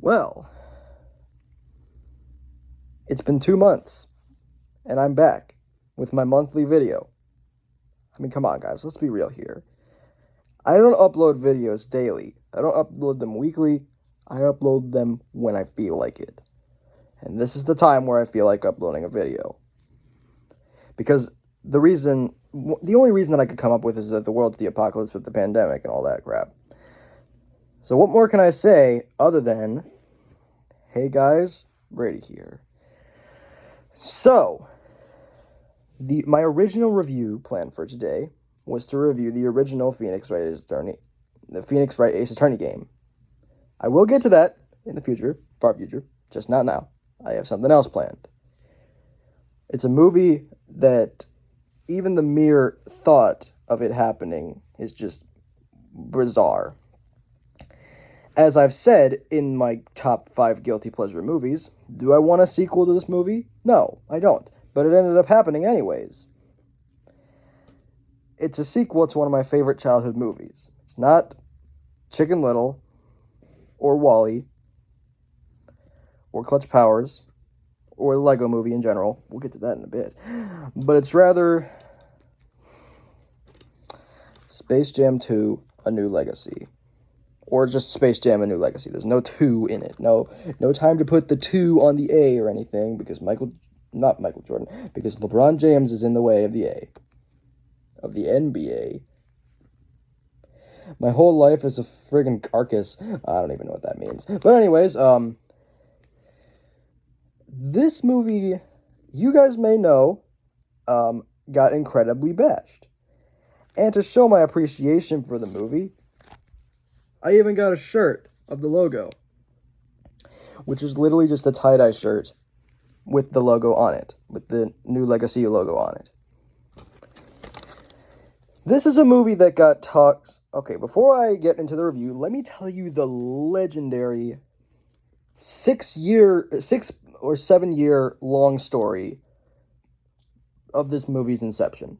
Well, it's been 2 months, and I'm back with my monthly video. I mean, come on, guys, let's be real here. I don't upload videos daily. I don't upload them weekly. I upload them when I feel like it. And this is the time where I feel like uploading a video. Because the only reason that I could come up with is that the world's the apocalypse with the pandemic and all that crap. So what more can I say other than, hey guys, Brady here. So, my original review plan for today was to review the original Phoenix Wright Ace Attorney game. I will get to that in the future, far future, just not now. I have something else planned. It's a movie that even the mere thought of it happening is just bizarre. As I've said in my top 5 guilty pleasure movies, do I want a sequel to this movie? No, I don't. But it ended up happening anyways. It's a sequel to one of my favorite childhood movies. It's not Chicken Little, or WALL-E, or Clutch Powers, or the Lego Movie in general. We'll get to that in a bit. But it's rather Space Jam 2, A New Legacy. Or just Space Jam, A New Legacy. There's no 2 in it. No time to put the 2 on the A or anything, because because LeBron James is in the way of the A. Of the NBA. My whole life is a friggin' carcass. I don't even know what that means. But anyways, this movie, you guys may know, got incredibly bashed. And to show my appreciation for the movie, I even got a shirt of the logo, which is literally just a tie-dye shirt with the logo on it, with the New Legacy logo on it. This is a movie that got talks. Okay, before I get into the review, let me tell you the legendary 6 or 7 year long story of this movie's inception.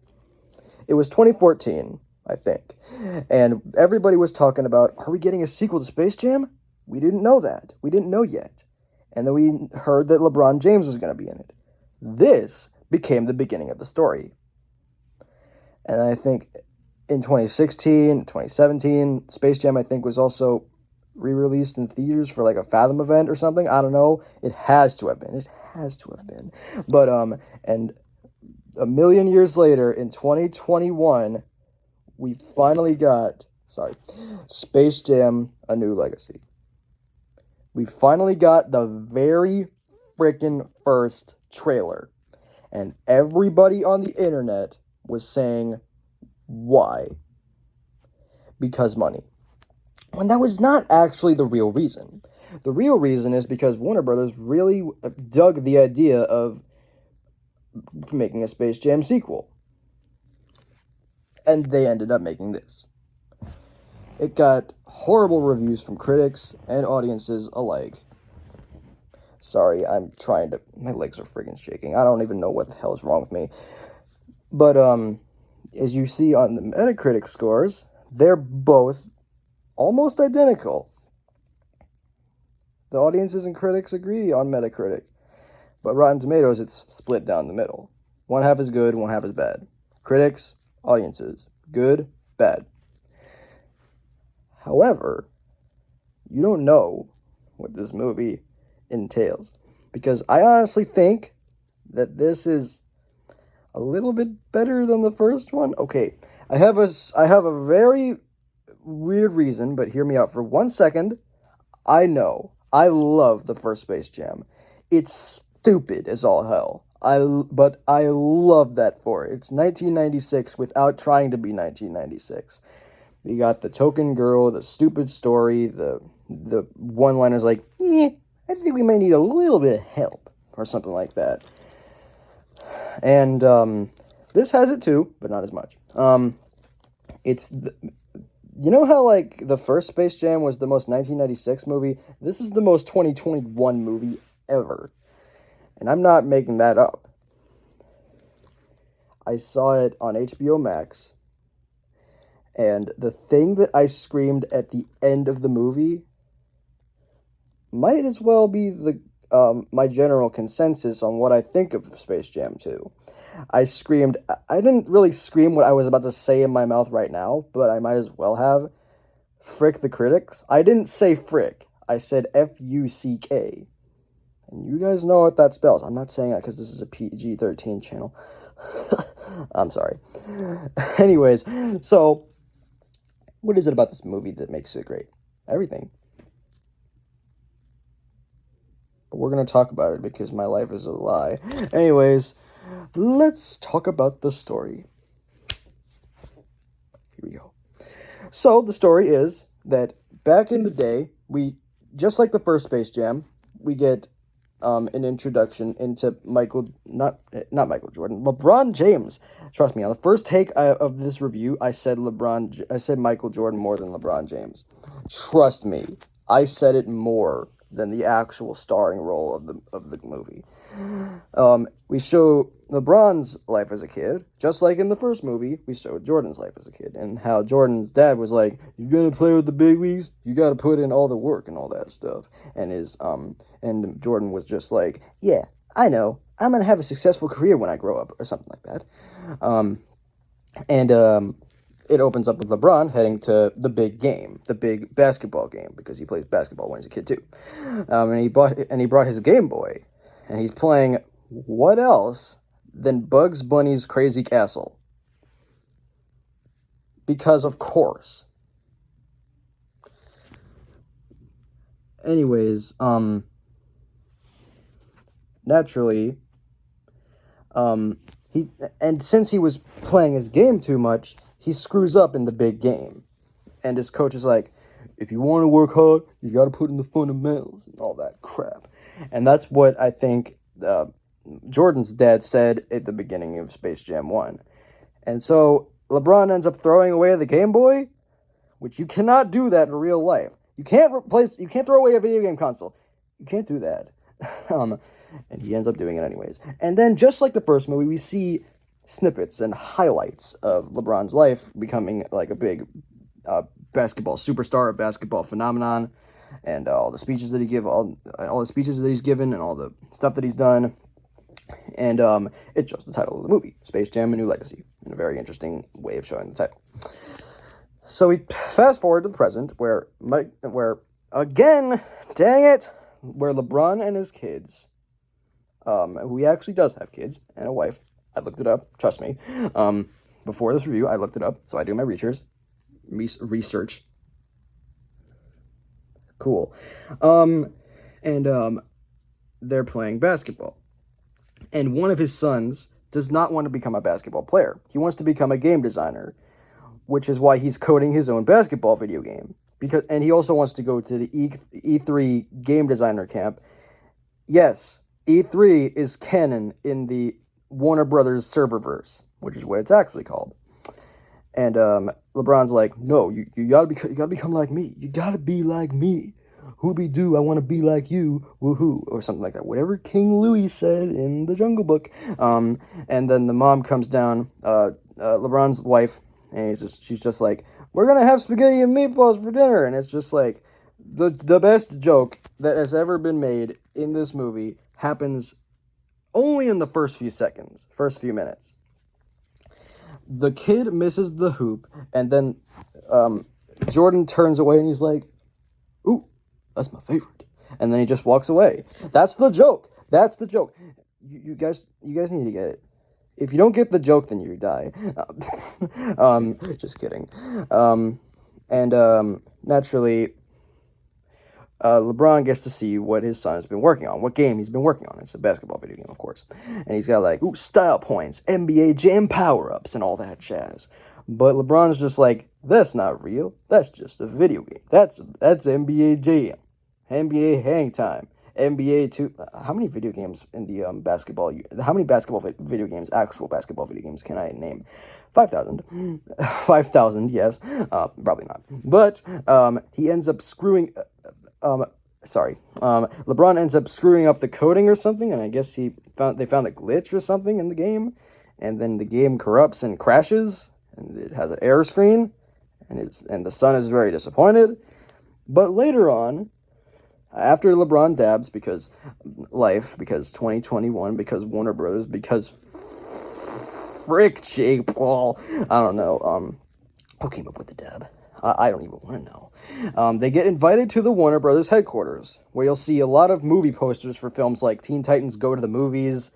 It was 2014, I think, and everybody was talking about, are we getting a sequel to Space Jam? We didn't know that. We didn't know yet. And then we heard that LeBron James was going to be in it. This became the beginning of the story. And I think in 2016, 2017, Space Jam, I think, was also re-released in theaters for like a Fathom event or something. I don't know. It has to have been. But, and a million years later, in 2021, we finally got, Space Jam, A New Legacy. We finally got the very freaking first trailer. And everybody on the internet was saying, why? Because money. When that was not actually the real reason. The real reason is because Warner Brothers really dug the idea of making a Space Jam sequel. And they ended up making this. It got horrible reviews from critics and audiences alike. Sorry, my legs are friggin' shaking. I don't even know what the hell is wrong with me. But, as you see on the Metacritic scores, they're both almost identical. The audiences and critics agree on Metacritic. But Rotten Tomatoes, it's split down the middle. One half is good, one half is bad. Critics, audiences, good, bad. However, you don't know what this movie entails. Because I honestly think that this is a little bit better than the first one. Okay, I have a very weird reason, but hear me out for 1 second. I know. I love the first Space Jam. It's stupid as all hell. But I love that for it. It's 1996 without trying to be 1996. You got the token girl, the stupid story, the one-liners like, I think we may need a little bit of help, or something like that. And this has it too, but not as much. You know how like the first Space Jam was the most 1996 movie? This is the most 2021 movie ever. And I'm not making that up. I saw it on HBO Max. And the thing that I screamed at the end of the movie might as well be the my general consensus on what I think of Space Jam 2. I screamed. I didn't really scream what I was about to say in my mouth right now, but I might as well have. Frick the critics. I didn't say frick. I said Fuck. And you guys know what that spells. I'm not saying that because this is a PG-13 channel. I'm sorry. Anyways, so what is it about this movie that makes it great? Everything. But we're going to talk about it because my life is a lie. Anyways, let's talk about the story. Here we go. So the story is that back in the day, just like the first Space Jam, we get an introduction into not Michael Jordan, LeBron James. Trust me, on the first take of this review, I said Michael Jordan more than LeBron James. Trust me, I said it more than the actual starring role of the movie. We show LeBron's life as a kid, just like in the first movie, we showed Jordan's life as a kid, and how Jordan's dad was like, "You gonna play with the big leagues? You gotta put in all the work and all that stuff." And Jordan was just like, "Yeah, I know. I'm gonna have a successful career when I grow up," or something like that. It opens up with LeBron heading to the big game, the big basketball game, because he plays basketball when he's a kid too. And he brought his Game Boy, and he's playing what else than Bugs Bunny's Crazy Castle? Because of course. Anyways, naturally, since he was playing his game too much, he screws up in the big game. And his coach is like, if you want to work hard, you got to put in the fundamentals and all that crap. And that's what I think Jordan's dad said at the beginning of Space Jam 1. And so LeBron ends up throwing away the Game Boy, which you cannot do that in real life. You can't throw away a video game console. You can't do that. And he ends up doing it anyways. And then, just like the first movie, we see snippets and highlights of LeBron's life becoming like a big basketball superstar, a basketball phenomenon, and all the speeches that all the speeches that he's given, and all the stuff that he's done. And it's just the title of the movie, Space Jam: A New Legacy, in a very interesting way of showing the title. So we fast forward to the present, where again, dang it, where LeBron and his kids, who he actually does have kids and a wife. I looked it up. Trust me. Before this review, I looked it up, so I do my research. Cool. They're playing basketball. And one of his sons does not want to become a basketball player. He wants to become a game designer, which is why he's coding his own basketball video game. And he also wants to go to the E3 game designer camp. Yes, E3 is canon in the Warner Brothers serververse, which is what it's actually called. And LeBron's like, no, you gotta become like me. You gotta be like me. Hoobie-doo, I want to be like you, woohoo, or something like that. Whatever King Louis said in the Jungle Book. And then the mom comes down, LeBron's wife, and she's just like, we're gonna have spaghetti and meatballs for dinner. And it's just like, the best joke that has ever been made in this movie happens only in the first few minutes. The kid misses the hoop, and then Jordan turns away and he's like, ooh, that's my favorite. And then he just walks away. That's the joke. You guys need to get it. If you don't get the joke, then you die. Just kidding. Naturally, LeBron gets to see what his son has been working on, what game he's been working on. It's a basketball video game, of course. And he's got like, style points, NBA Jam power-ups, and all that jazz. But LeBron's just like, that's not real. That's just a video game. That's NBA Jam, NBA Hang Time, NBA 2. How many video games in the basketball? How many video games, actual basketball video games, can I name? 5,000. 5,000, yes. Probably not. But he ends up screwing. LeBron ends up screwing up the coding or something, and I guess they found a glitch or something in the game, and then the game corrupts and crashes, and it has an error screen, and the son is very disappointed. But later on, After LeBron dabs, because life, because 2021, because Warner Brothers, because frick Jake Paul. I don't know. Who came up with the dab? I don't even want to know. They get invited to the Warner Brothers headquarters, where you'll see a lot of movie posters for films like Teen Titans Go to the Movies,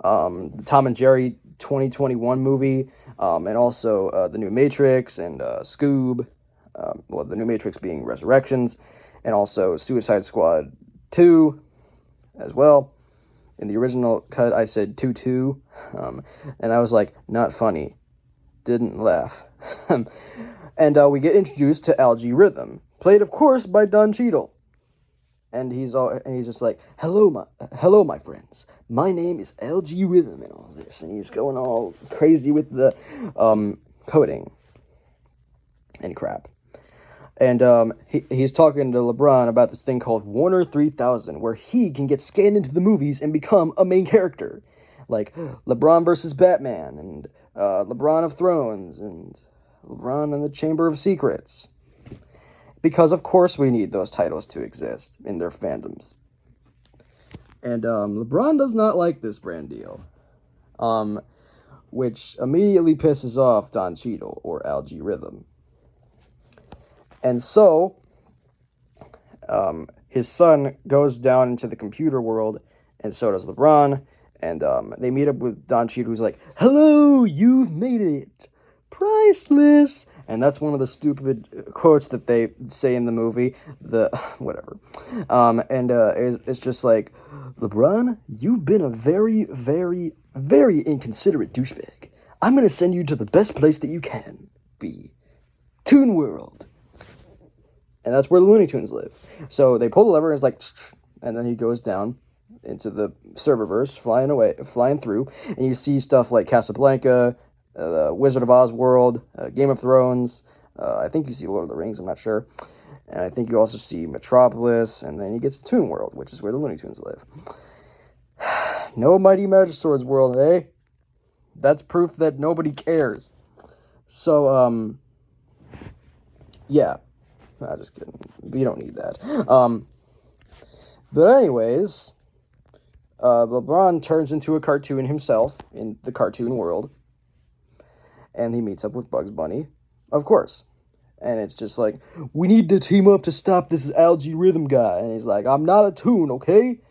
the Tom and Jerry 2021 movie, and also the new Matrix and Scoob. Well, the new Matrix being Resurrections, and also Suicide Squad 2 as well. In the original cut, I said 2-2, and I was like, not funny. Didn't laugh. And we get introduced to Algae Rhythm, played, of course, by Don Cheadle. And he's just like, hello, my friends. My name is Algae Rhythm and all this. And he's going all crazy with the coding and crap. And he's talking to LeBron about this thing called Warner 3000, where he can get scanned into the movies and become a main character. Like LeBron versus Batman, and LeBron of Thrones, and LeBron and the Chamber of Secrets. Because, of course, we need those titles to exist in their fandoms. And LeBron does not like this brand deal. Which immediately pisses off Don Cheadle, or Algae Rhythm. And so, his son goes down into the computer world, and so does LeBron. And they meet up with Don Cheadle, who's like, hello, you've made it. Priceless. And that's one of the stupid quotes that they say in the movie. Whatever. It's just like, LeBron, you've been a very, very, very inconsiderate douchebag. I'm going to send you to the best place that you can be. Toon World. And that's where the Looney Tunes live. So they pull the lever, and it's like, and then he goes down into the serververse, flying through, and you see stuff like Casablanca, Wizard of Oz world, Game of Thrones. I think you see Lord of the Rings. I'm not sure, and I think you also see Metropolis, and then he gets to Toon World, which is where the Looney Tunes live. No Mighty Magic Swords world, eh? That's proof that nobody cares. So, yeah. Nah, just kidding. You don't need that. But anyways, LeBron turns into a cartoon himself in the cartoon world. And he meets up with Bugs Bunny, of course. And it's just like, we need to team up to stop this Algae Rhythm guy. And he's like, I'm not a toon, okay?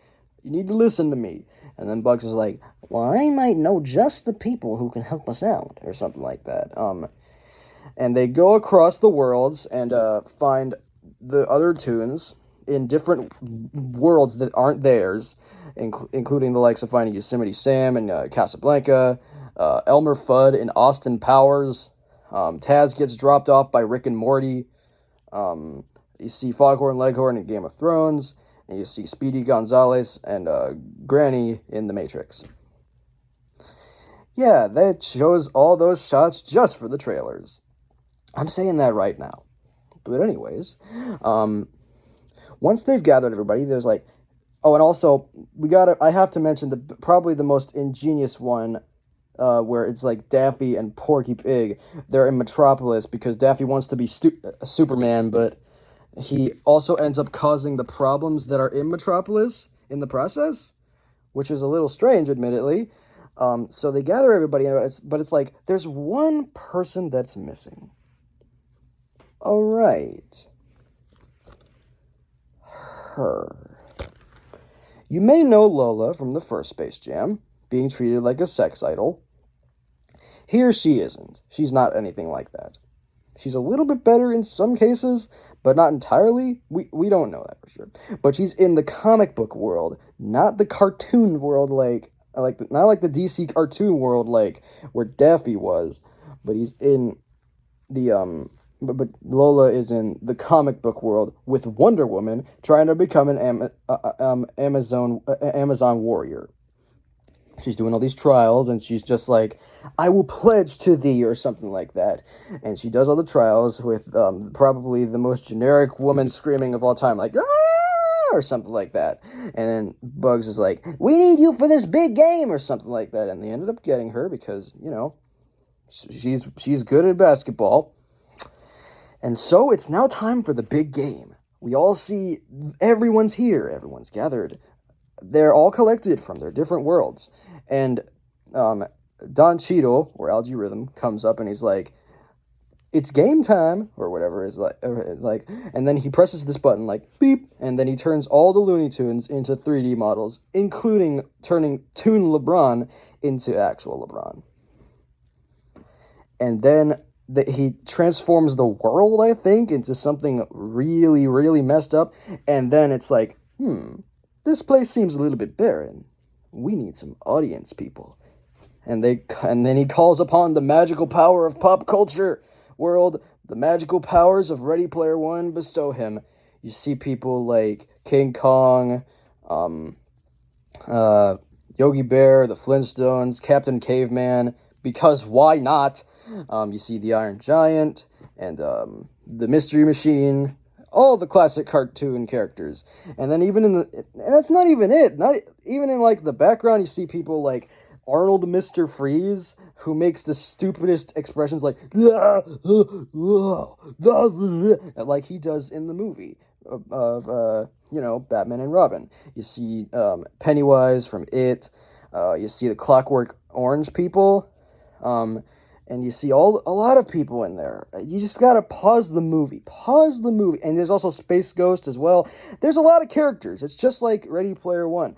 You need to listen to me. And then Bugs is like, well, I might know just the people who can help us out, or something like that. And they go across the worlds and find the other toons in different worlds that aren't theirs, including the likes of finding Yosemite Sam and Casablanca, Elmer Fudd and Austin Powers. Taz gets dropped off by Rick and Morty. You see Foghorn Leghorn in Game of Thrones, and you see Speedy Gonzales and Granny in The Matrix. Yeah, they chose all those shots just for the trailers. I'm saying that right now. But anyways, once they've gathered everybody, there's like, oh, and also, I have to mention probably the most ingenious one, where it's like Daffy and Porky Pig. They're in Metropolis because Daffy wants to be Superman, but he also ends up causing the problems that are in Metropolis in the process, which is a little strange, admittedly. So they gather everybody, but it's like, there's one person that's missing. All right. Her. You may know Lola from the first Space Jam, being treated like a sex idol. Here she isn't. She's not anything like that. She's a little bit better in some cases, but not entirely. We don't know that for sure. But she's in the comic book world, not the cartoon world not like the DC cartoon world like where Daffy was, but he's in the But Lola is in the comic book world with Wonder Woman trying to become an Amazon warrior. She's doing all these trials, and she's just like, I will pledge to thee, or something like that. And she does all the trials with probably the most generic woman screaming of all time, like, ah, or something like that. And then Bugs is like, we need you for this big game, or something like that. And they ended up getting her because, she's good at basketball. And so it's now time for the big game, we all see everyone's here, everyone's gathered. They're all collected from their different worlds. And Don Cheadle, or Algae Rhythm, comes up and he's like, it's game time, or whatever is like, and then he presses this button, like, beep, and then he turns all the Looney Tunes into 3D models, including turning Toon LeBron into actual LeBron. And then he transforms the world, I think, into something really, really messed up, and then it's like, this place seems a little bit barren. We need some audience people. And then he calls upon the magical power of pop culture world. The magical powers of Ready Player One bestow him. You see people like King Kong, Yogi Bear, the Flintstones, Captain Caveman, because why not? You see the Iron Giant and the Mystery Machine, all the classic cartoon characters. And then and that's not even it. Not even in like the background, you see people like Arnold Mr. Freeze, who makes the stupidest expressions like like he does in the movie of Batman and Robin. You see Pennywise from It. You see the Clockwork Orange people. And you see a lot of people in there. You just gotta pause the movie. And there's also Space Ghost as well. There's a lot of characters. It's just like Ready Player One.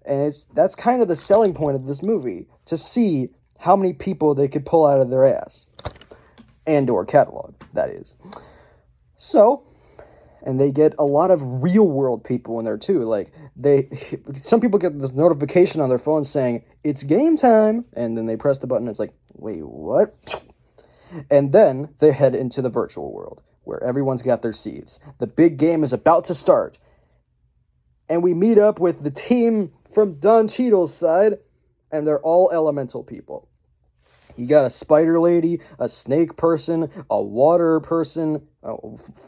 And that's kind of the selling point of this movie, to see how many people they could pull out of their ass. And/or catalog, that is. So, and they get a lot of real world people in there too. Like, some people get this notification on their phone saying, it's game time, and then they press the button and it's like, wait, what? And then they head into the virtual world, where everyone's got their seats. The big game is about to start. And we meet up with the team from Don Cheadle's side, and they're all elemental people. You got a spider lady, a snake person, a water person,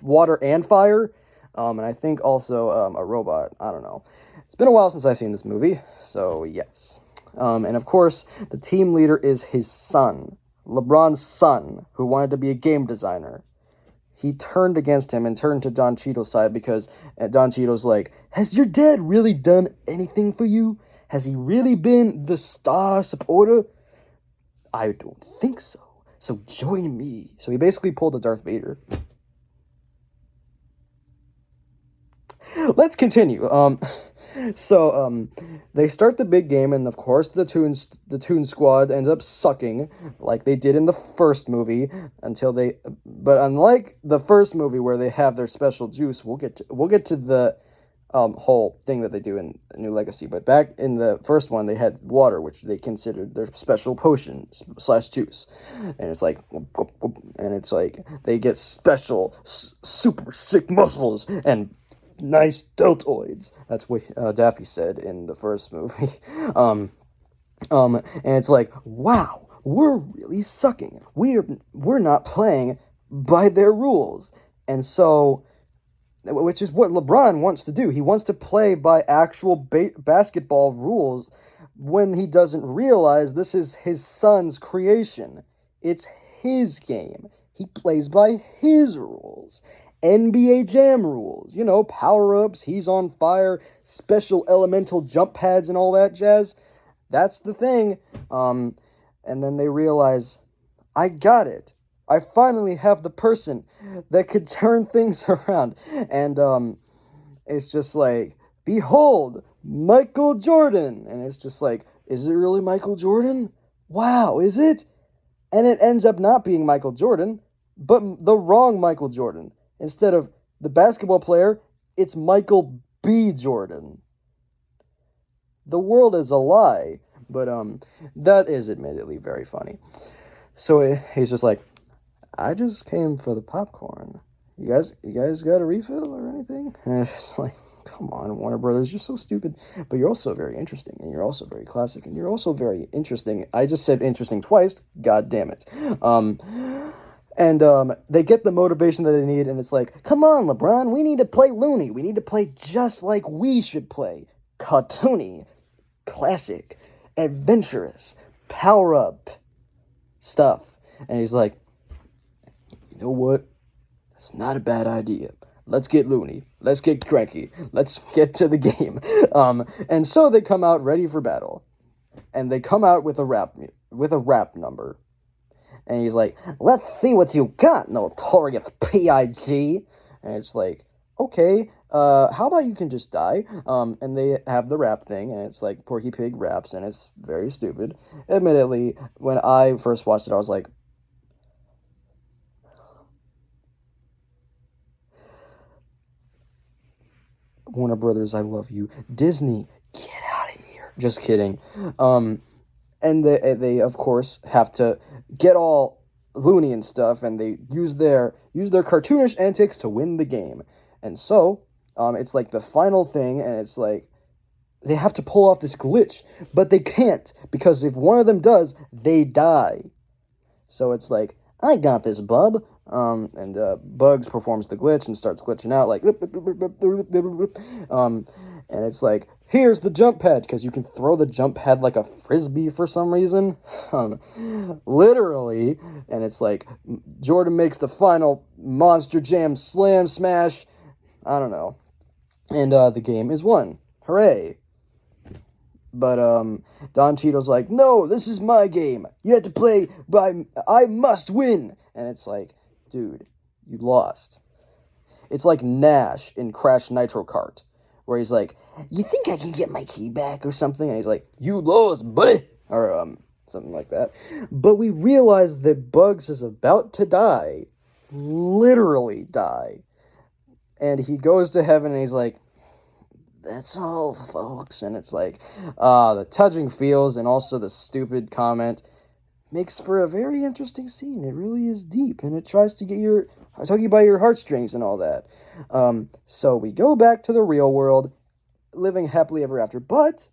water and fire, and I think also a robot. I don't know. It's been a while since I've seen this movie, so yes. And of course, the team leader is his son, LeBron's son, who wanted to be a game designer. He turned against him and turned to Don Cheadle's side because Don Cheadle's like, has your dad really done anything for you? Has he really been the star supporter? I don't think so. So join me. So he basically pulled a Darth Vader. Let's continue. So they start the big game, and of course the Toon Squad ends up sucking like they did in the first movie but unlike the first movie where they have their special juice, we'll get to the whole thing that they do in New Legacy. But back in the first one, they had water, which they considered their special potion / juice, and it's like, they get special super sick muscles and nice deltoids. That's what Daffy said in the first movie. And it's like, wow, we're really sucking. We're not playing by their rules. And so, which is what LeBron wants to do. He wants to play by actual basketball rules when he doesn't realize this is his son's creation. It's his game. He plays by his rules. NBA Jam rules, power-ups, he's on fire, special elemental jump pads and all that jazz. That's the thing. And then they realize, I got it. I finally have the person that could turn things around. And it's just like, behold, Michael Jordan. And it's just like, is it really Michael Jordan? Wow, is it? And it ends up not being Michael Jordan, but the wrong Michael Jordan. Instead of the basketball player, it's Michael B. Jordan. The world is a lie, but that is admittedly very funny. So he's just like, I just came for the popcorn. You guys got a refill or anything? And it's just like, come on, Warner Brothers, you're so stupid. But you're also very interesting, and you're also very classic, and you're also very interesting. I just said interesting twice. God damn it. And they get the motivation that they need, and it's like, come on, LeBron, we need to play loony. We need to play just like we should play. Cartoony, classic, adventurous, power-up stuff. And he's like, you know what? That's not a bad idea. let's get loony, let's get cranky, let's get to the game. And so they come out ready for battle, and they come out with a rap number, and he's like, "Let's see what you got, notorious pig." And it's like, okay, how about you can just die? And they have the rap thing, and it's like Porky Pig raps, and it's very stupid. Admittedly, when I first watched it, I was like, Warner Brothers, I love you. Disney, get out of here. Just kidding. And they of course have to get all loony and stuff, and they use their cartoonish antics to win the game. And so, it's like the final thing, and it's like they have to pull off this glitch, but they can't because if one of them does, they die. So it's like, I got this, bub. And Bugs performs the glitch and starts glitching out like, and it's like, here's the jump pad, because you can throw the jump pad like a frisbee for some reason. Literally. And it's like, Jordan makes the final Monster Jam slam smash. I don't know. And the game is won. Hooray. But Don Cheadle's like, no, this is my game. You have to play by, I must win. And it's like, dude, you lost. It's like Nash in Crash Nitro Kart, where he's like, you think I can get my key back or something? And he's like, you lost, buddy. Or something like that. But we realize that Bugs is about to die. Literally die. And he goes to heaven and he's like, that's all, folks. And it's like, the touching feels and also the stupid comment makes for a very interesting scene. It really is deep, and it tries to get tug you by your heartstrings and all that. So we go back to the real world, living happily ever after. But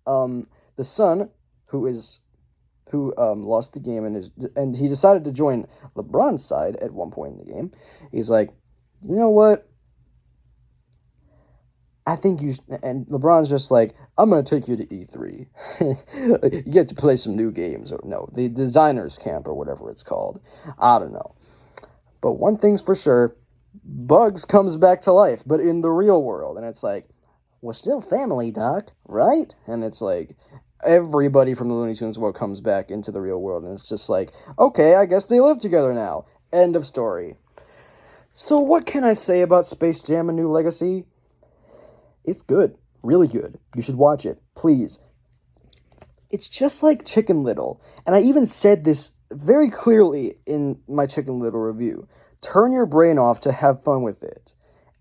the son, who lost the game and he decided to join LeBron's side at one point in the game. He's like, you know what? I think and LeBron's just like, I'm going to take you to E3. You get to play some new games, or no, the designers camp or whatever it's called. I don't know. But one thing's for sure, Bugs comes back to life, but in the real world. And it's like, we're still family, Doc, right? And it's like, everybody from the Looney Tunes world comes back into the real world. And it's just like, okay, I guess they live together now. End of story. So what can I say about Space Jam: A New Legacy? It's good. Really good. You should watch it. Please. It's just like Chicken Little. And I even said this very clearly in my Chicken Little review. Turn your brain off to have fun with it.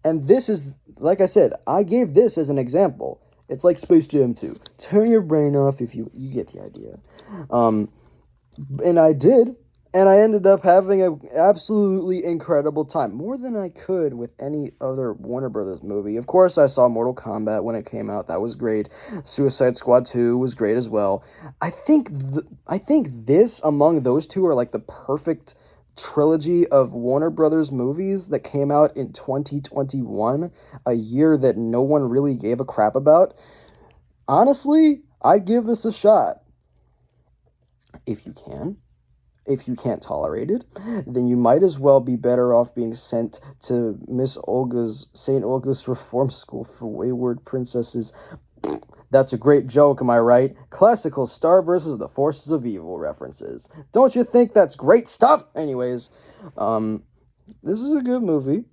And this is, like I said, I gave this as an example. It's like Space Jam 2. Turn your brain off if you get the idea. And I did. And I ended up having an absolutely incredible time. More than I could with any other Warner Brothers movie. Of course, I saw Mortal Kombat when it came out. That was great. Suicide Squad 2 was great as well. I think this, among those two, are like the perfect trilogy of Warner Brothers movies that came out in 2021. A year that no one really gave a crap about. Honestly, I'd give this a shot. If you can. If you can't tolerate it, then you might as well be better off being sent to St. Olga's Reform School for Wayward Princesses. That's a great joke, am I right? Classical Star versus the Forces of Evil references. Don't you think that's great stuff? Anyways, this is a good movie.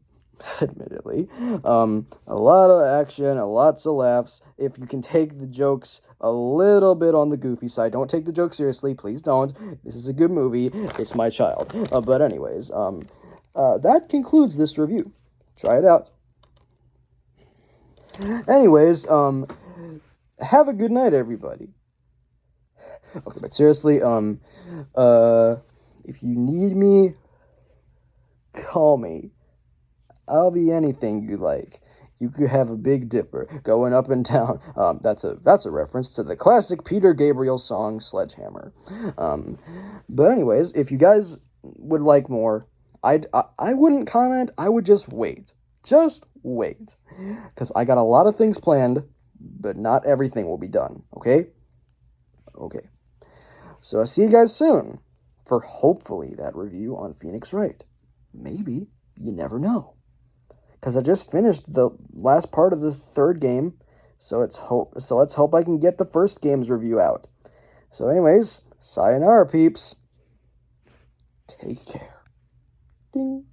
Admittedly. A lot of action, lots of laughs. If you can take the jokes a little bit on the goofy side, don't take the joke seriously, please don't. This is a good movie. It's my child. But anyways, that concludes this review. Try it out. Anyways, have a good night, everybody. Okay, but seriously, if you need me, call me. I'll be anything you like. You could have a Big Dipper going up and down. That's a reference to the classic Peter Gabriel song Sledgehammer. But anyways, if you guys would like more, I wouldn't comment. I would just wait. Just wait. Because I got a lot of things planned, but not everything will be done. Okay? Okay. So I'll see you guys soon for hopefully that review on Phoenix Wright. Maybe. You never know. because I just finished the last part of the third game. So let's hope I can get the first game's review out. So anyways, sayonara, peeps. Take care. Ding.